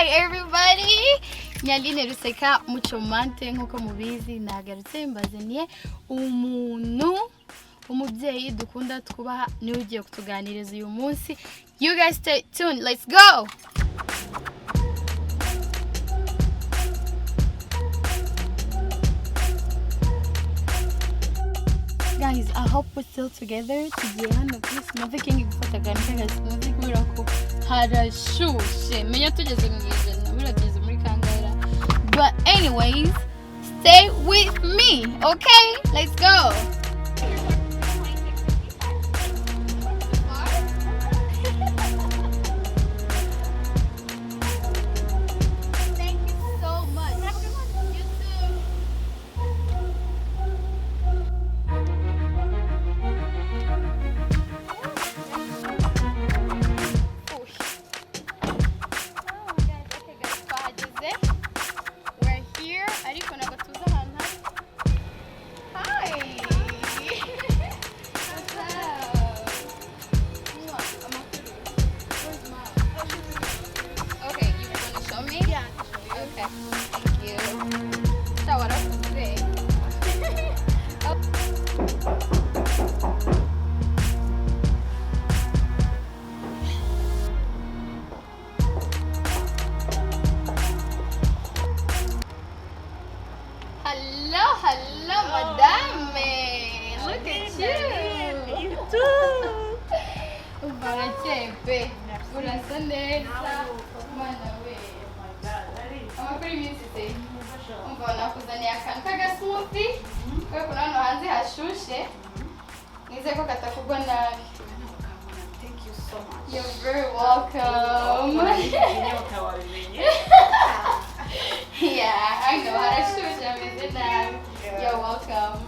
Hi everybody. Nyaline Ruseka muchomante nkuko mubizi nagarutse mbazaniye umuntu umubyeyi dukunda twubaha niwe ugiye kutuganiriza uyu munsi. You guys stay tuned. Let's go. Guys, I hope we're still together. Today, please, nothing gufata gani muzi kubera ko harashushe. Menya tugeze mu ijana, birageze muri kangaira. But anyways, stay with me, okay? Let's go. Hello, madame. Look at you. You too. Barachepe. Urasa neza. Mana we. Amakuru iminsi se. Mbona kuzania akantu k'agasumuti. Kwe kuna hano hanze hashushe. Nize ko katakugwa nabi. Thank you so much. You're very welcome. Yeah, I know harashushe ameze nabi. You're welcome.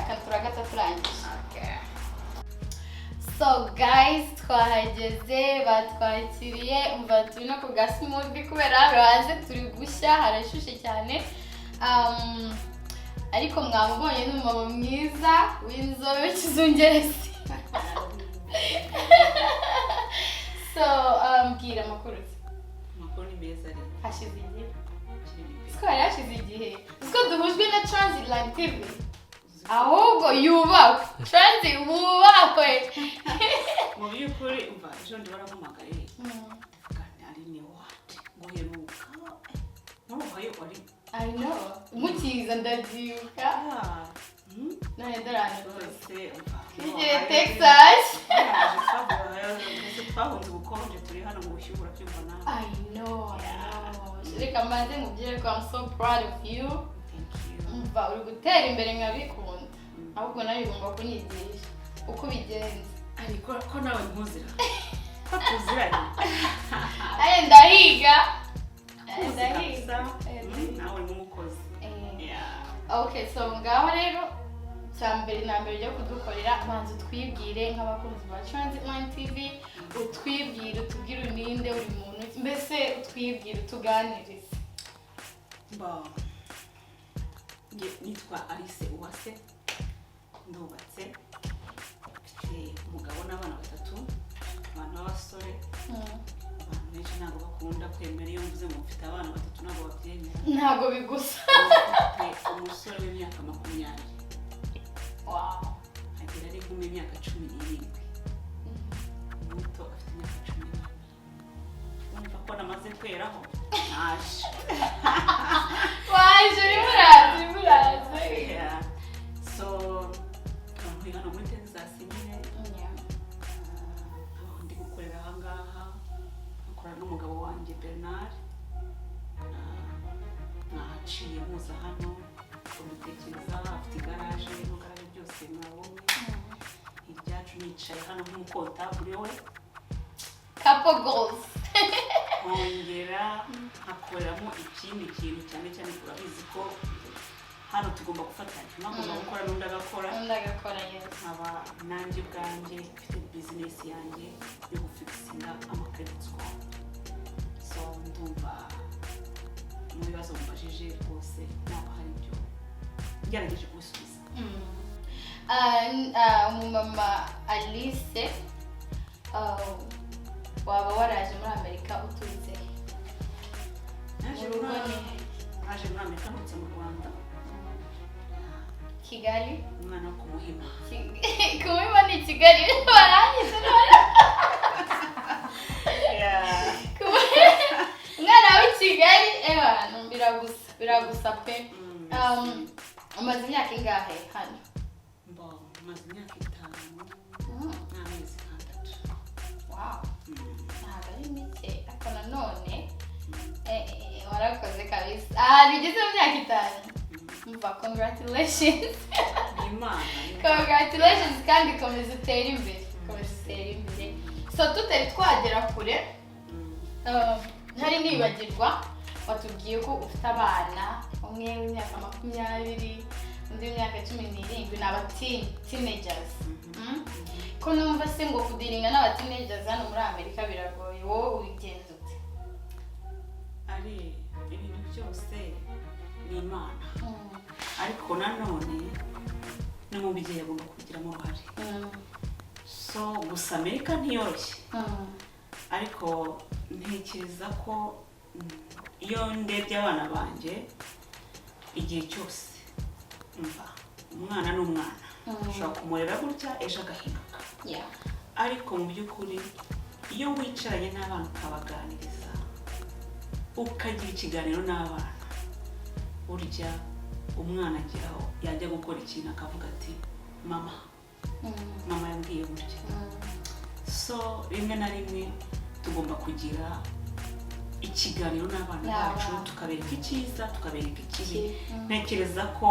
Kantura gataturangisha. Okay. So guys, twahageze batwakiriye umva turi no ku gasmoothie kubera hanze turi gushya harashushe cyane. Ariko mwamubonye n'umumama mwiza w'inzobe kizungeresi. So mbwira amakuru. Amakuru ni meza rero. Hashize igihe. Siko yashize igihe. Siko duhujwe na Transatlantic TV. Ahubwo yubakwe. Transit wubakwe. Mu by'ukuri umva ejo ndi barampamagaye. Ari ni what? Muheruka. Mubaye uri. I know. Mukiza ndabyibuka. None darana Rwose umva. Kigere Texas. Twahunze ubukonje turi hano mu bushyuhe urabyumva nawe. I know. Reka mbanze nkubwire ko I'm so proud of you. Thank you. Umva uri gutera imbere nkabikunda. Ahubwo nawe ugomba kunyigisha uko bigenze. Ariko ko nawe nkuzira. Ko tuziranye. Ndahiga. Nawe n'umukozi. Okay, so ngaho rero cyambere na mbere yo kudukorera banze twibwire nk'abakunzi ba Transatlantic TV, utwibwire utubwire uninde uri muntu mbese utwibwire tuganirize. Nitwa Alice Uwase, ndubatse, mfite umugabo n'abana batatu, abana b'abasore. Abantu benshi ntabwo bakunda kwemera iyo mvuze ngo mfite abana batatu ntabwo babyemera. Ntabwo bigusa. Umusore w'imyaka 20. Wow. Agira ari nkumi imyaka 17. Muto afite imyaka 12. Umva ko namaze kweraho. Naje. Waje uri muraze. Yeah. So, hano muri Texas nyine. Ndi gukorera aha ngaha. Nakorana n'umugabo wanjye Bernard. Naciye muza hano. Umutekereza afite garage n'ugaraje byose mwabonye. Iryacu nicaye hano nk'umukontabule we. Couple goals. Hongera hakoreramo ikindi kintu cyane cyane turabizi ko hano tugomba gufatanya. Nagomba gukora n'undi agakora. Yes. Aba nanjye bwanjye mfite business yanjye yo gufikisinga ama-credit score. So ndumva mu bibazo mbajije rwose naba hari ibyo ngerageje kubisubiza. Umumama Alice waba waraje muri Amerika uturutse? naje muri Amerika ndetse mu Rwanda Kigali umwana wo kumuhima kumuhima ni Kigali barangiza umwana wa Kigali biragusa pe umaze imyaka ingahe hano umaze imyaka 5 n'amezi 6 wow ntabwo ari mike ariko nanone warakoze kabisa bigeze mu myaka 5 mva congratulations congratulations kandi komeza utere imbere so tutari twagera kure ntari nibagirwa watubwiye ko ufite abana umwe w'imyaka 20 undi w'imyaka 17 n'aba teenagers ko numva se ngo kudiringa n'aba teenagers hano muri Amerika biragoye wowe ubigenza ute ari ibintu byose ni Imana ariko nanone n'umubyeyi agomba kubigiramo uruhare so gusa Amerika ntiyoroshye ariko ntekereza ko iyo ndebye abana banjye igihe cyose umwana n'umwana ushobora kumurera gutya ejo agahinduka ariko mu by'ukuri iyo wicaranye n'abana ukabaganiriza ukagira ikiganiro n'abana burya umwana ageraho yajya gukora ikintu akavuga ati mama yambwiye burya so rimwe na rimwe tugomba kugira ikiganiro n'abana bacu tukabereka icyiza tukabereka ikibi ntekereza ko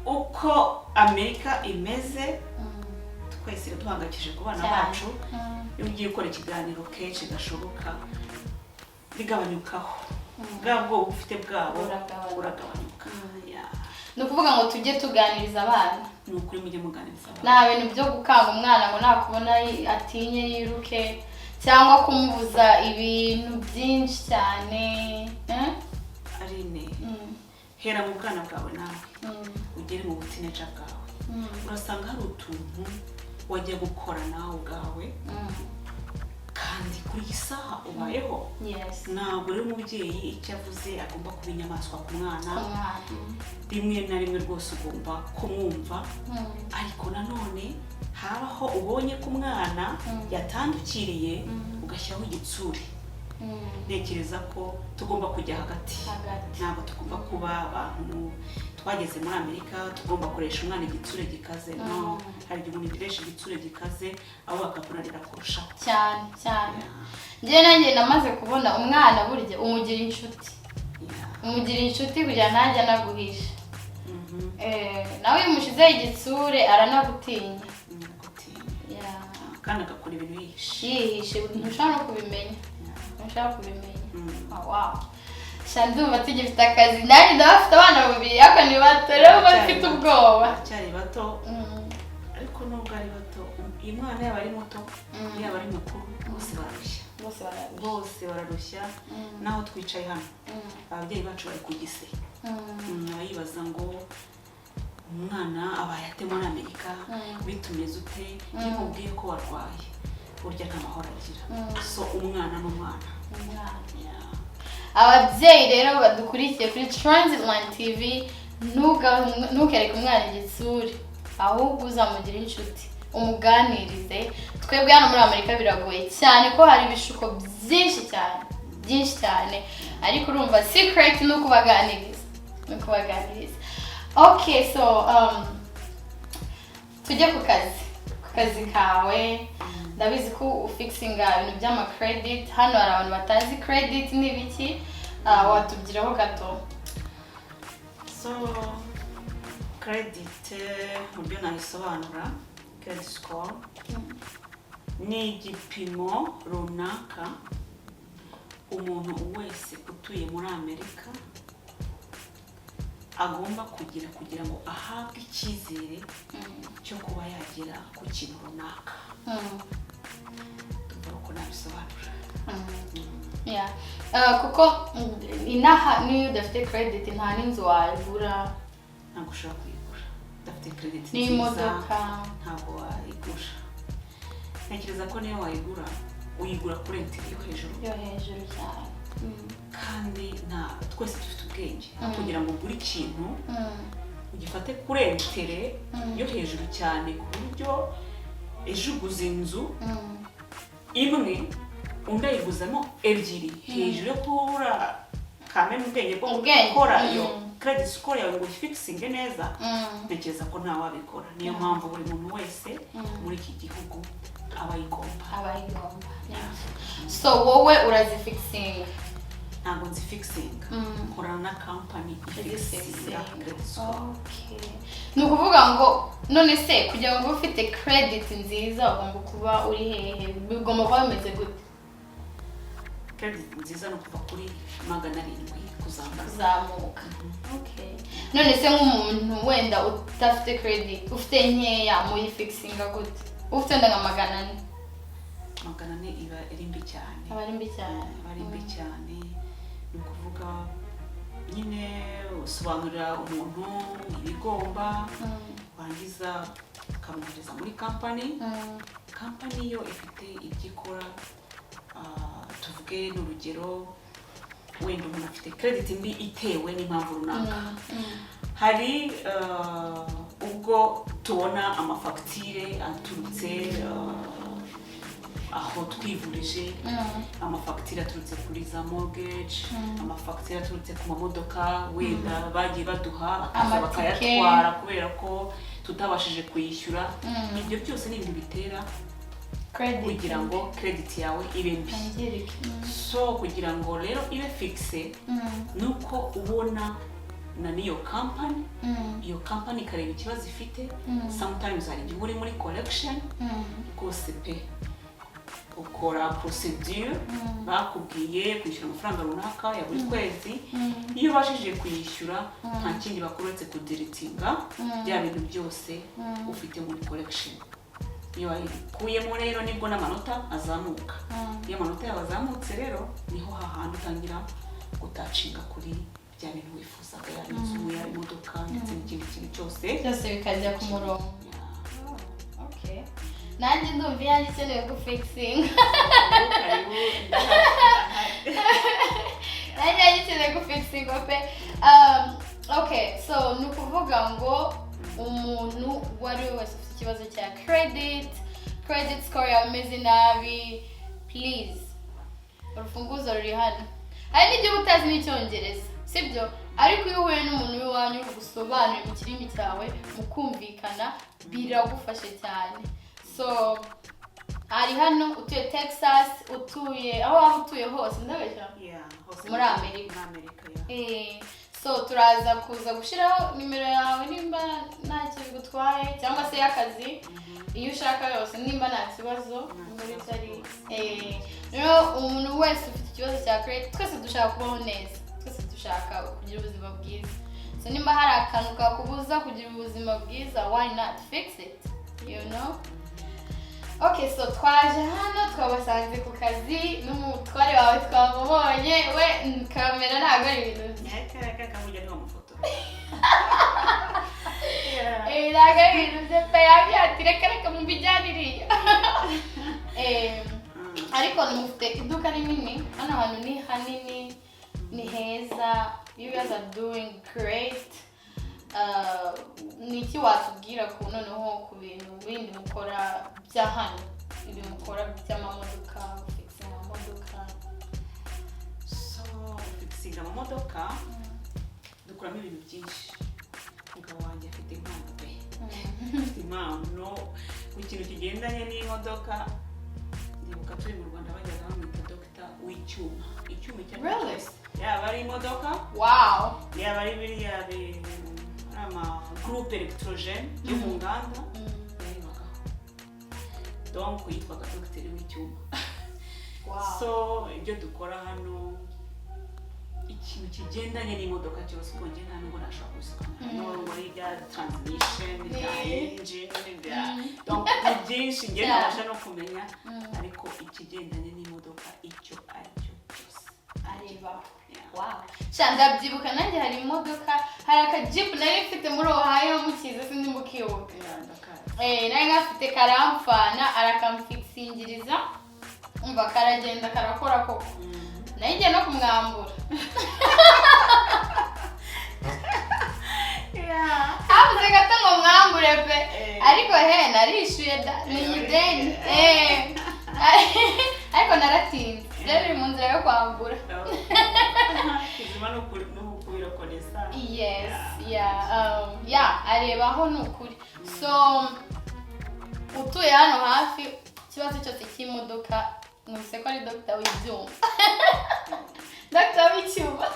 uko Amerika imeze twese duhangayikije ku bana bacu iyo ugiye gukora ikiganiro kenshi gashoboka bigabanyukaho bwabwo ufite bwabo uragabanuka ni ukuvuga ngo tujye tuganiriza abana ni ukuri mujye muganiriza abana nta bintu byo gukanga umwana ngo nakubona atinye yiruke cyangwa kumubuza ibintu byinshi cyane Arine hera mu bwana bwawe nawe ugere mu butineja bwawe urasanga hari utuntu wajya gukora nawe ubwawe kandi kuri isaha ubayeho ntabwo rero umubyeyi icyo avuze agomba kuba inyamaswa ku mwana rimwe na rimwe rwose ugomba kumwumva ariko nanone habaho ubonye ko umwana yatandukiriye ugashyiraho igitsure ntekereza ko tugomba kujya hagati ntabwo tugomba kuba abantu twageze muri Amerika tugomba gukoresha umwana igitsure gikaze no hari igihe umuntu akoresha igitsure gikaze abo bakakunanira kurushaho cyane njye nanjye namaze kubona umwana burya umugira inshuti kugira ntajya anaguhisha nawe iyo umushizeho igitsure aranagutinya kandi agakora ibintu yihishe ntushobora no kubimenya wow ndumva tugifite akazi nanjye ndabafite abana babiri ariko ni bato rero bafite ubwoba cyari bato ariko nubwo ari bato uyu mwana yaba ari muto yaba ari mukuru bose bararushya naho twicaye hano ababyeyi bacu bari ku gise abayibaza ngo umwana abaye ate muri Amerika bitumeze ute nkubwiye ko warwaye burya nta mahoro agira so umwana n'umwana ababyeyi rero badukurikiye kuri Transitland TV ntukereke umwana igitsure ahubwo uzamugira inshuti umuganirize twebwe hano muri Amerika biragoye cyane ko hari ibishuko byinshi cyane ariko urumva secret ni ukubaganiriza okay so tujye ku kazi kawe ndabizi ko ufixinga ibintu by'ama credit hano hari abantu batazi credit n'ibiki watubwiraho gato so credit mu byo nabisobanura credit score ni igipimo runaka umuntu wese utuye muri Amerika agomba kugira ngo ahabwe icyizere cyo kuba yagera ku kintu runaka uko nabisobanura kuko inaha niyo udafite credit nta n'inzu wayigura ntabwo ushobora kuyigura udafite credit n'imodoka ntabwo wayigura ntekereza ko niyo wayigura uyigura kuri interi yo hejuru cyane kandi twese dufite ubwenge kugira ngo buri kintu ugifate kuri entere yo hejuru cyane ku buryo ejo uguze inzu imwe undi ayiguzamo ebyiri hejuru yo kubura kamwe mu bwenge bwo gukora iyo credit score yawe ngo uyifikisinge neza ntekereza ko nta wabikora niyo mpamvu buri muntu wese muri iki gihugu aba ayigomba so wowe urazifikisinga ntabwo nzifikisinga nkorana na company ifikisinga credit score ni ukuvuga ngo none se kugira ngo ufite credit nziza ugomba kuba uri hehe bigomba kuba bimeze gute credit nziza no kuva kuri 700 kuzamuka none se nk'umuntu wenda udafite credit ufite nkeya muyifikisinga gute ufite nda nka 400 iba ari mbi cyane ni ukuvuga nyine usobanurira umuntu ibigomba wangiza ukamwohereza muri company yo ifite ibyo ikora tuvuge n'urugero wenda umuntu afite credit mbi itewe n'impamvu runaka hari ubwo tubona amafagitire aturutse aho twivurije amafagitire aturutse kuri za mortgage amafagitire aturutse ku mamodoka wenda bagiye baduha bakaza bakayatwara kubera ko tutabashije kuyishyura ibyo byose ni ibintu bitera kugira ngo credit yawe ibe mbi so kugira ngo rero ibe fixe nuko ubona na niyo company iyo company ikareba ikibazo ifite sometimes hari igihe uri muri collection rwose pe ukora procedure bakubwiye kwishyura amafaranga runaka ya buri kwezi iyo ubashije kuyishyura nta kindi bakora uretse kudiritinga bya bintu byose ufite muri collection iyo wayikuyemo rero nibwo n'amanota azamuka iyo amanota yawe azamutse rero niho hahandi utangira gutacinga kuri bya bintu wifuzaga yaba inzu yaba imodoka ndetse n'ikindi kintu cyose bikajya ku murongo nanjye ndumva iyanjye ikeneye gufikisinga nanjye iyanjye ikeneye gufikisinga pe so ni ukuvuga ngo umuntu uwo ari we wese ufite ikibazo cya credit score yawe imeze nabi please urufunguzo ruri hano hari n'igihe utazi n'icyongereza sibyo ariko iyo uhuye n'umuntu w'iwanyu gusobanurira mu kirimi cyawe mukumvikana biragufasha cyane so hari hano utuye Texas utuye aho waba utuye hose ndabeshya muri Amerika so turaza kuza gushiraho nimero yawe nimba nta kintu bigutwaye cyangwa se y'akazi iyo ushaka yose nimba nta kibazo muri tari rero umuntu wese ufite ikibazo cya credit twese dushaka kubaho neza twese dushaka kugira ubuzima bwiza so nimba hari akantu kakubuza kugira ubuzima bwiza why not fix it you know so twaje hano twabasanze ku kazi n'umutware wawe twamubonye we kamera ntabwo ari ibintu ntabwo ari ibintu bye pe yabyati reka mubijyaniriye ariko mufite iduka rinini hano hantu ni hanini ni heza you guys are doing great ni iki watubwira ku noneho ku bintu bindi mukora bya hano ibintu mukora by'amamodoka gufikisinga amamodoka so gufikisinga amamodoka dukuramo ibintu byinshi umugabo wanjye afite impano pe afite impano ku kintu kigendanye n'imodoka ndibuka turi mu Rwanda bajyaga bamwita dogita w'icyuma icyuma cyose yaba ari imodoka yaba ari biriya groupe électrogène yo mu nganda yarebagaho donc yitwaga dogiteri w'icyuma so ibyo dukora hano ikintu kigendanye n'imodoka cyose ubwo njye nta nubwo nashobora kubisobanura hano muri bya transmission bya engine donc ni byinshi njye ntabasha no kumenya ariko ikigendanye n'imodoka icyo ari cyo cyose arebaho ndabyibuka nanjye hari imodoka hari akajipu nari mfite muri Ohio mukiza sindi mukibuka nari ngafite karamfana arakamfikisingiriza umva karagenda karakora koko nagiye no kumwambura habuze gato ngo mwambure pe ariko narishyuye ni ideni ariko naratinze rero uri mu nzira yo kwambura yes arebaho ni ukuri so utuye hano hafi ikibazo cyose cy'imodoka mwise ko ari dogita w'ibyuma dogita w'icyuma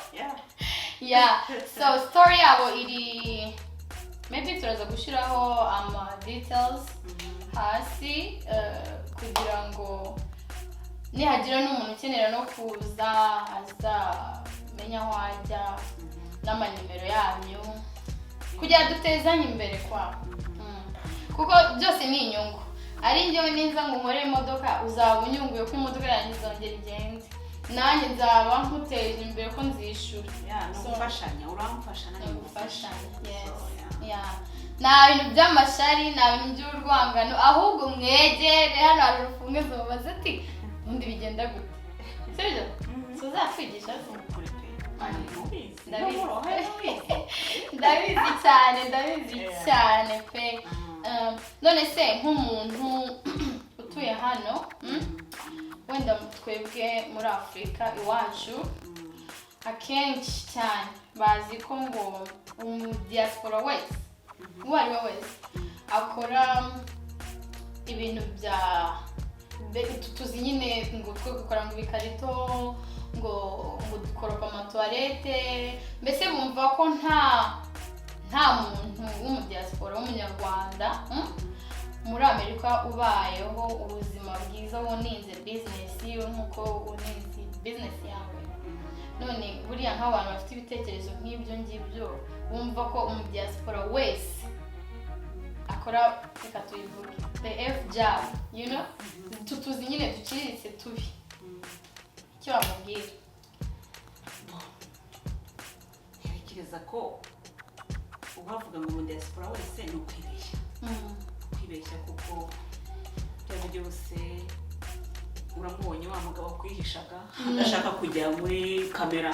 so story yabo iri maybe turaza gushyiraho details hasi kugira ngo nihagira n'umuntu ukenera no kuza azamenya aho ajya n'amanimero yanyu kugira dutezanye imbere kuko byose ni inyungu ari njyewe ninza ngo nkore imodoka uzaba unyunguye ko imodoka yanjye izongera igende nanjye nzaba nkuteje imbere ko nzishura uramfasha nta bintu by'amashari nta bintu by'urwangano ahubwo mwegere hano hari urufunguzo mubaze ati ubundi bigenda gute sibyo tuzakwigisha ndabizi cyane pe none se nk'umuntu utuye hano wenda twebwe muri Afurika iwacu akenshi cyane bazi ko ngo diaspora wese uwo ari we wese akora ibintu bya tuzi nyine ngo twe gukora ngo ibikarito ngo dukoropa amatuwarete mbese bumva ko nta muntu w'umudiaspora w'umunyarwanda muri Amerika ubayeho ubuzima bwiza woninze bizinesi nk'uko woninze bizinesi yawe none buriya nk'abantu bafite ibitekerezo nk'ibyo ngibyo bumva ko umudiaspora wese akora reka tuyivuge the F job tutuzi nyine duciriritse tubi icyo bamubwira ntekereza ko ubavuga ngo umudiaspora wese ni ukwibeshya kuko byaba byose uramubonye wa mugabo kwihishaga adashaka kujya muri kamera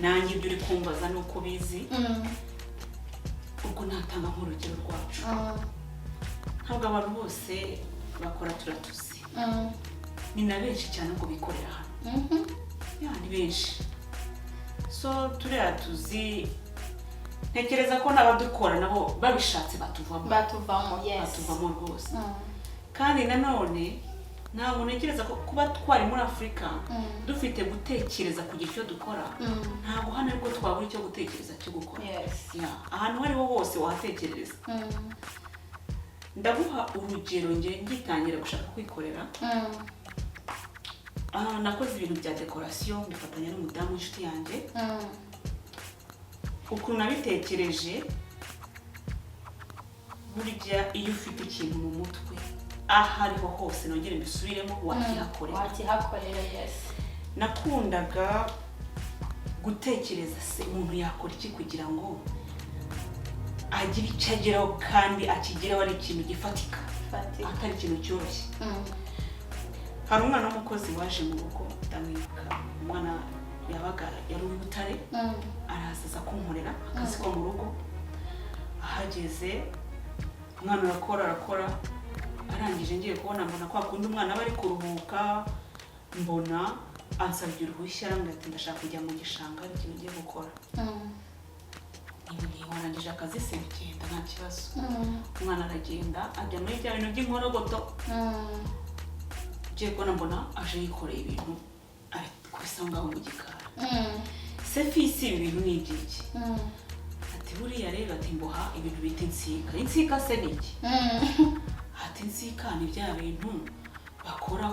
nanjye ibyo uri kumbaza nuko bizi ubwo natanga nk'urugero rwacu ntabwo abantu bose bakora turatuzi ni na benshi cyane ngo bikorera hano ni benshi so turiya tuzi ntekereza ko n'abadukora nabo babishatse batuvamo rwose kandi nanone ntabwo ntekereza ko kuba twari muri Afurika dufite gutekereza kugira icyo dukora ntabwo hano ariko twabura icyo gutekereza cyo gukora ahantu hariho hose wahatekereza ndaguha urugero ngitangira gushaka kwikorera nakoze ibintu bya decoration mbifatanya n'umudamu w'inshuti yanjye ukuntu nabitekereje burya iyo ufite ikintu mu mutwe aho ariho hose nongere mbisubiremo wakihakorera nakundaga gutekereza se umuntu yakora iki kugira ngo agire icyo ageraho kandi akigereho ari ikintu gifatika atari ikintu cyoroshye hari umwana w'umukozi waje mu rugo ndamwibuka umwana yari uw'Ibutare araza kunkorera akazi ko mu rugo ahageze umwana arakora arangije ngiye kubona mbona kwa kundi umwana aba ari kuruhuka mbona ansabye uruhushya arambwira ati ndashaka kujya mu gishanga ari ikintu ngiye gukora niba warangije akazi se bigenda nta kibazo umwana aragenda ajya muri bya bintu by'inkorogoto ngiye kubona mbona aje yikoreye ibintu ari kubisa ngaho mu gikari se fisi ibi bintu ni iby'iki ati buriya rero ati mboha ibintu bita insika se ni iki ati insika ni bya bintu bakora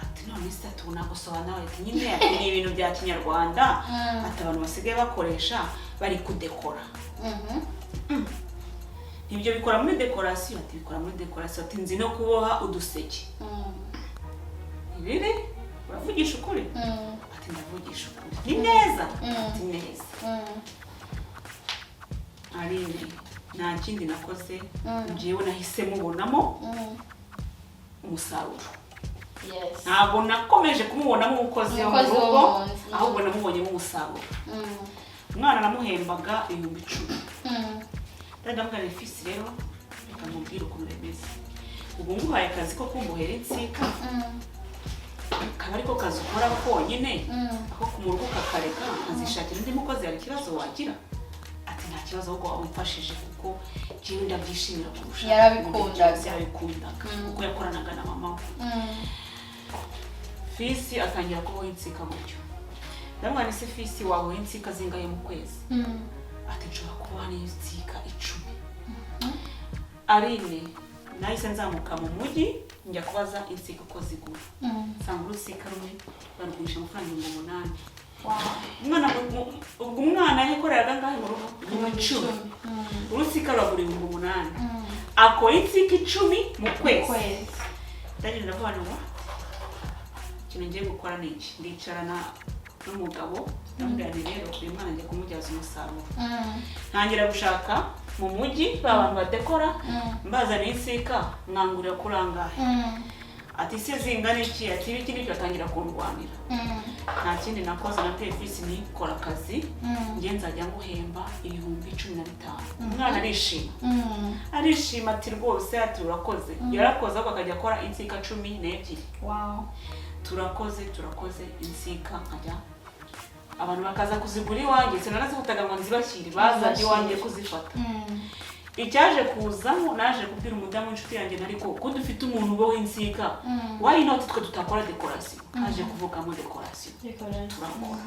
ati none se tunagusobanura ati nyine ati ni ibintu bya kinyarwanda ati abantu basigaye bakoresha bari kudekora ibyo bikora muri decoration ati bikora muri decoration ati nzi no kuboha uduseke rero uravugisha ukuri ati ndavugisha ukuri ni neza ati neza arine nta kindi nakoze njyewe nahise mubonamo umusaruro ntabwo nakomeje kumubonamo umukozi wo mu rugo ahubwo namubonyemo umusaruro. Umwana namuhembaga 10,000. Ndamubwira nti fisi rero reka mubwire ukuntu bimeze, ubu nguhaye akazi ko kumbohera insika kaba ariko kazi ukora konyine aho kumurugo kakareka azishakira undi mukozi. Hari ikibazo wagira? Ati nta kibazo ahubwo wamufashije kuko jewe ndabyishimira kurusha. Yarabikundaga kuko yakoranaga na mama we. Fisi atangira kuboha insika gutyo. Ndamubwira nti se fisi waboha insika zingahe mu kwezi? Ati nshobora kuboha n'insika 10. Arine nahise nzamuka mu mujyi njya kubaza insika uko zigura. Nsanga urusika rumwe barugurisha amafaranga 8,000. Ubwo umwana yakoreraga ngahe mu rugo 10. Urusika rwagura 8,000. Akora insika 10 mu kwezi. Ndagira ndavuga ngo ikintu ngiye gukora ni iki? Ndicarana n'umugabo ndambwira nti rero uyu mwana ngiye kumubyaza umusaruro. Ntangira gushaka mu mujyi abantu badekora mbazana insika mwangurira kurangahe. Ati se zingana iki? Ati ibiki n'ibyo atangira kundwanira. Nta kindi nakoze nateye fisi nikora akazi ngiye nzajya nguhemba 15,000. Umwana arishima ati rwose ati urakoze. Yarakoze ako akajya akora insika 12. Turakoze insika nkajya abantu bakaza kuzigura iwanjye. Sinanazifataga ngo nzibashyire, bazajya iwanjye kuzifata. Icyaje kuzamo naje kubwira umudamu w'inshuti yanjye nariko ko dufite umuntu ubo w'insika, why not twe tutakora decoration? Kaje kuvukamo decoration turakora.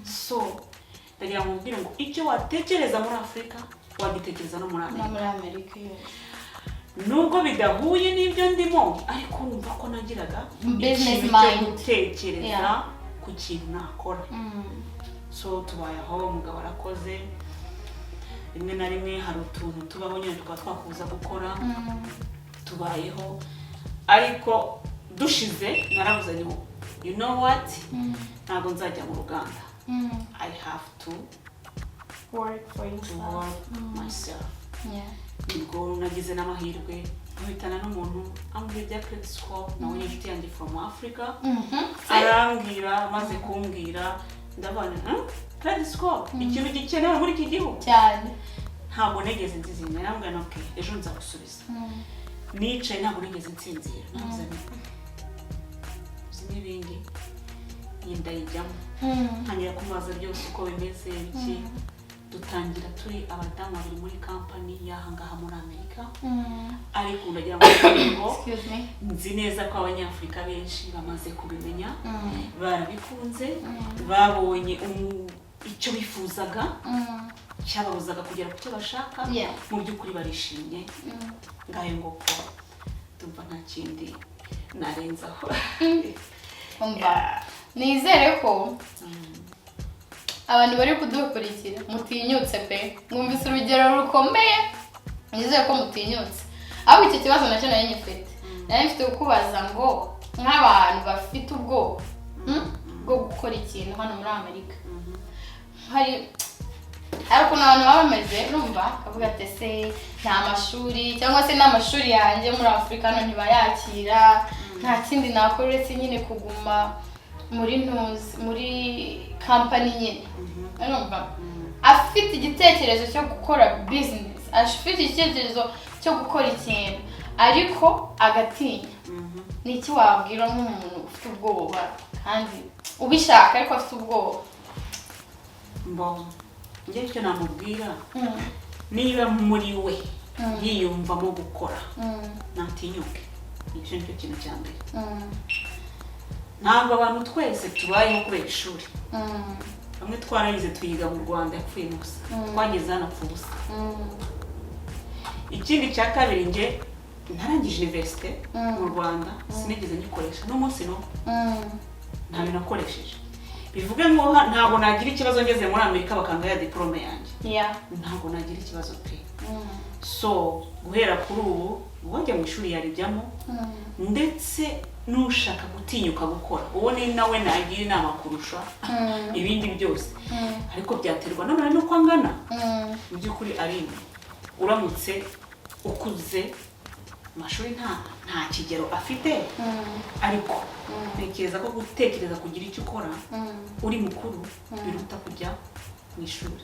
So ndagira ngo mbwire ngo icyo watekereza muri Afrika wagitekereza no muri Amerika. Nubwo bidahuye n'ibyo ndimo ariko numva ko nagiraga business mind gutekereza ku kintu nakora. So tubayeho, umugabo arakoze. Rimwe na rimwe hari utuntu tubaho nyine tukaba twakubuza gukora. Tubayeho ariko dushize naravuze ngo you know what, ntabwo nzajya mu ruganda. I have to work for myself. Nibwo nagize n'amahirwe nkubitana n'umuntu ambwira bya credit score nawe n'inshuti yanjye from Africa. Arambwira maze kumbwira ndabana credit score ikintu gikenewe muri iki gihugu cyane. Ntabwo negeze nzizina. Arambwira okay ejo nzagusubiza. Nicaye ntabwo negeze nsinzira. Navuze n'ibindi ndayijyamo. Ntangira kumubaza byose uko bimeze biki. Dutangira turi abadamu babiri muri company yahangaha muri Amerika. Ariko ndagira ngo nzi neza ko abanyafrika benshi bamaze kubimenya, barabikunze, babonye icyo bifuzaga cyababuzaga kugera ku cyo bashaka. Mu by'ukuri barishimye. Ngayo ngo ko tumva nta kindi narenzaho. Nizere ko abantu bari kudukurikira mutinyutse pe. Mwumvise urugero rukomeye. Nizere ko mutinyutse. Aho iki kibazo nacyo nari nyifite. Nari mfite kukubaza ngo nk'abantu bafite ubwoba bwo gukora ikintu hano muri Amerika. Hari ukuntu abantu baba bameze numva kavuga ati se nta mashuri cyangwa se n'amashuri yanjye muri Afrika hano ntibayakira. Nta kindi nakora uretse nyine kuguma muri company nyine. Numva afite igitekerezo cyo gukora business, afite igitekerezo cyo gukora ikintu ariko agatinya. Niki wabwira nk'umuntu ufite ubwoba kandi ubishaka ariko afite ubwoba? Njye icyo namubwira niba muri we yiyumvamo gukora natinyuke. Icyo nicyo kintu cya mbere. Ntabwo abantu twese tubayeho kubera ishuri. Bamwe twarayize tuyiga mu Rwanda yapfuye gusa. Twageze hano apfa ubusa. Ikindi cya kabiri nge narangije university mu Rwanda sinigeze nyikoresha n'umunsi no. Ntabwo nakoresheje. Bivuge ngo ntabwo nagira ikibazo ngeze muri Amerika bakanga ya diplome yanjye. Ntabwo nagira ikibazo pe. So guhera kuri ubu wajya mu ishuri yarijyamo ndetse nushaka gutinyuka gukora uwo ni nawe nagira inama kurusha ibindi byose. Ariko byaterwa none nuko angana. Mu by'ukuri ari uramutse ukuze amashuri nta kigero afite ariko ntekereza ko gutekereza kugira icyo ukora uri mukuru biruta kujya mu ishuri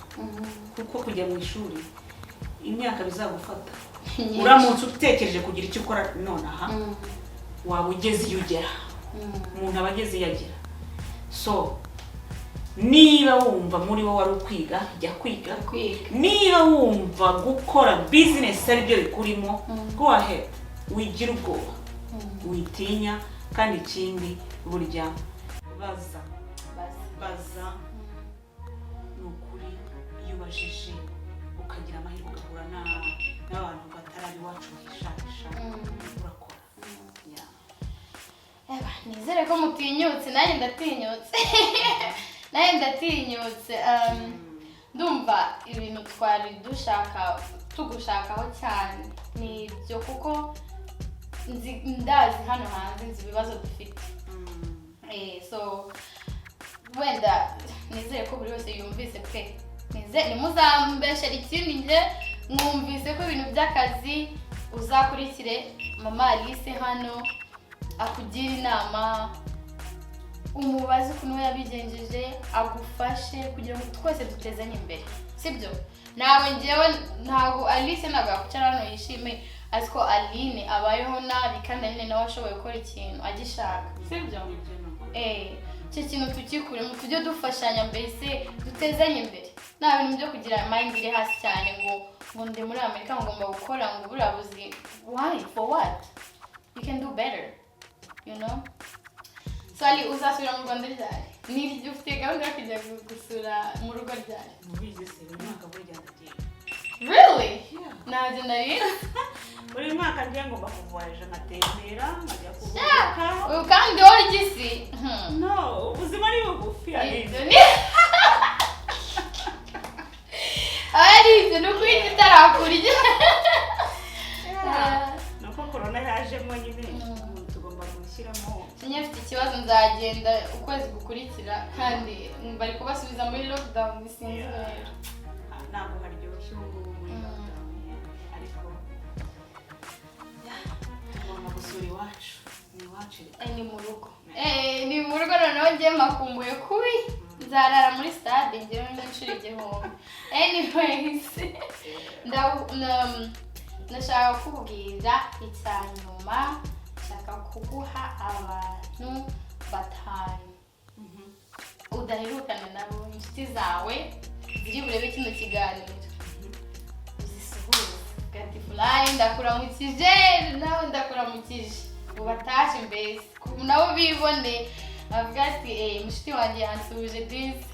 kuko kujya mu ishuri imyaka bizagufata uramutse utekereje kugira icyo ukora nonaha waba ugeze iyo ugera umuntu aba ageze iyo agera so niba wumva muri wowe wari ukwiga jya kwiga niba wumva gukora business ari byo bikurimo go ahead wigira ubwoba witinya kandi ikindi burya baza nukuri iyo ubajije ukagira amahirwe ugahura n'abantu batari iwacu bishakisha urakora nizere ko mutinyutse nanjye ndatinyutse ndumva ibintu twari tugushakaho cyane ni ibyo kuko ndazi hano hanze nzi ibibazo dufite so wenda nizere ko buri wese yumvise pe nimuzambeshere ikindi nje mwumvise ko ibintu by'akazi uzakurikire mama Alice hano akugira inama umubaze ukuntu yabigenjeje agufashe kugira ngo twese dutezanye imbere sibyo nawe njyewe ntabwo Alice ntabwo yakwicara hano yishime ariko Aline abayeho nabi kandi Aline nawe ashoboye gukora ikintu agishaka sibyo icyo kintu tukikuremo tujye dufashanya mbese dutezanye imbere nta bintu byo kugira mind iri hasi cyane ngo ndi muri Amerika ngomba gukora ngo buriya buzi why for what you can do better you know Sali uzasubira mu Rwanda ryari ni ufite gahunda yo kujya gusura mu rugo ryari mubizi se umwaka burya ndagiye really ntabyo nari buri mwaka ngiye ngomba kuvoyaje ngatembera nkajya kuruhuka kandi wowe igisi no ubuzima ni bugufi ari ibyo no kwita itarakurya nuko corona yajemo nyine tugomba gushyiramo nyine mfite ikibazo nzagenda ukwezi gukurikira kandi bari kubasubiza muri lockdown bisinzwe ntabwo haryoshye ubu muri lockdown ariko tugomba gusura iwacu ni mu rugo ni mu rugo noneho ngiye makumbuye kubi nzarara muri stade ngewe n'inshuro igihumbi anyways ndashaka kubwira icyanyuma nshaka kuguha abantu 5 udaherukana nabo inshuti zawe ziri burebe kino kiganiro uzisuhuze gati fly ndakuramukije nawe ndakuramukije ubatashe mbese nabo bibone avuga ati mushiti wanjye yansubije this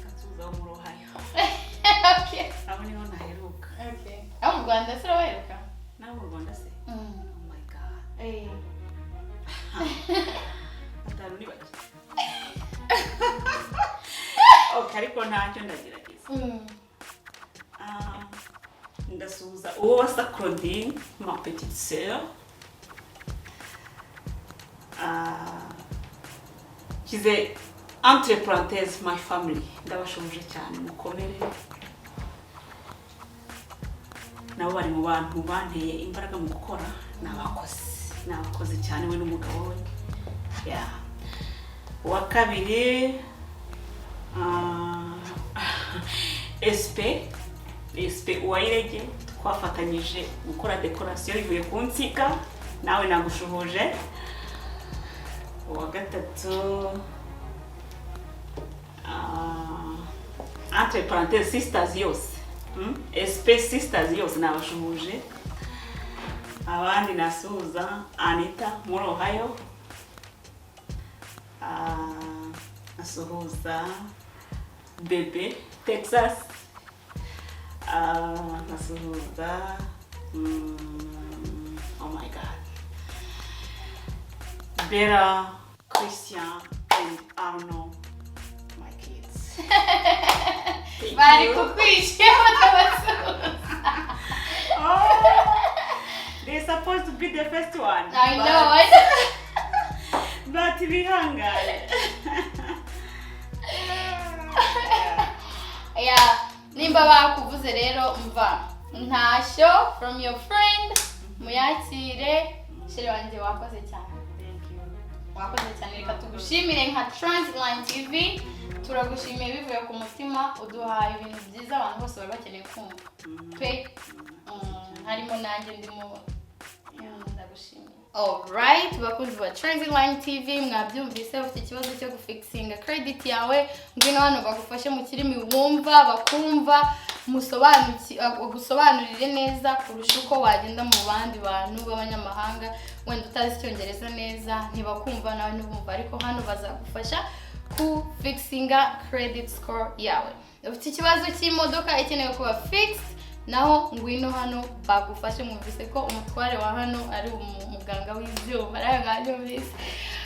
katuza mu Ohio okay abo niho naheruka okay aho mu Rwanda se uraheruka naho mu Rwanda se oh my god atari ni baki okay ariko ntacyo ndagerageza ndasuhuza uwo wasa Claudine ma petite sœur kize entre parenthèses my family ndabashuje cyane mukomere nabo bari mu bantu banteye imbaraga mu gukora n'abakozi cyane we n'umugabo we wa kabiri SP uwayirege twafatanyije gukora decoration ivuye ku nsika nawe nagushuhuje wa gatatu entre parenthèses sisters yose SP sisters yose nabashuhuje abandi nasuhuza Anita muri Ohio nasuhuza Bebe Texas nasuhuza oh my god Bella, Christian and Arno, my kids. Bari kukwishima tabasuhuza. They're supposed to be the first one. I know. But bihangane. Yeah, nimba bakuvuze rero mva ntashyo from your friend muyakire sheri wanjye wakoze cyane wakoze cyane reka tugushimire nka Transline TV turagushimiye bivuye ku mutima uduhaye ibintu byiza abantu bose bari bakeneye kumva pe harimo nanjye ndimo ndagushimiye. Alright, bakunzi ba Transline TV mwabyumvise ufite ikibazo cyo gufixinga credit yawe ngwino hano bagufashe mu kirimi wumva bakumva gusobanurire neza kurusha uko wagenda mu bandi bantu b'abanyamahanga wenda utazi icyongereza neza ntibakumva nawe ntibumva ariko hano bazagufasha ku fixinga credit score yawe. Ufite ikibazo cy'imodoka ikenewe kuba fixed naho ngwino hano bagufashe mwumvise ko umutware wa hano ari umuganga w'ibyuma araganyombise.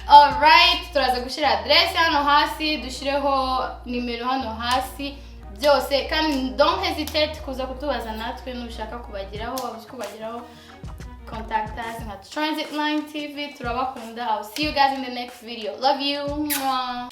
Alright, turaza gushira address hano hasi dushireho nimero hano hasi byose kandi don't hesitate kuza kutubaza natwe nushaka kubagiraho abakubagiraho contact us at Transline TV turabakunda. I'll see you guys in the next video. Love you. Mwah.